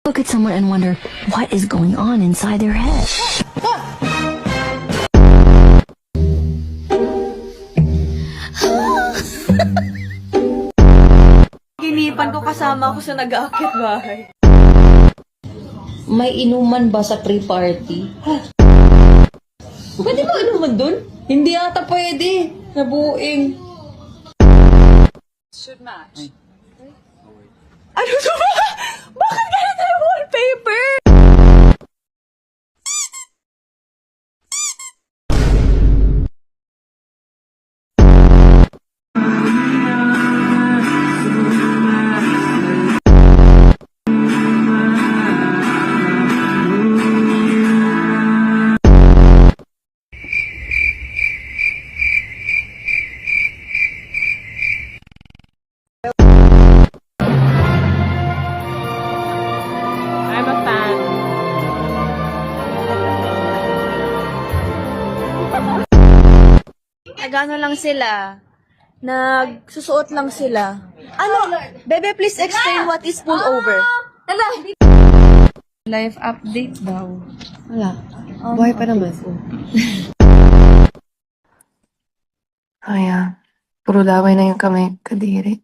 Look at someone and wonder what is going on inside their head. Ginipan ko kasama ako sa nag-aakyat bahay. May inuman ba sa pre-party? Pwede ba inuman dun? Hindi ata pwede. Nabuing. Ano to ba? Bakit ganito yung wallpaper? I'm a fan. Nagano lang sila. Nagsusuot lang sila. Ano? Bebe, please explain what is pullover. Life update daw. Wala. Buhay pa naman. Puro laway na yung kamay kadiri.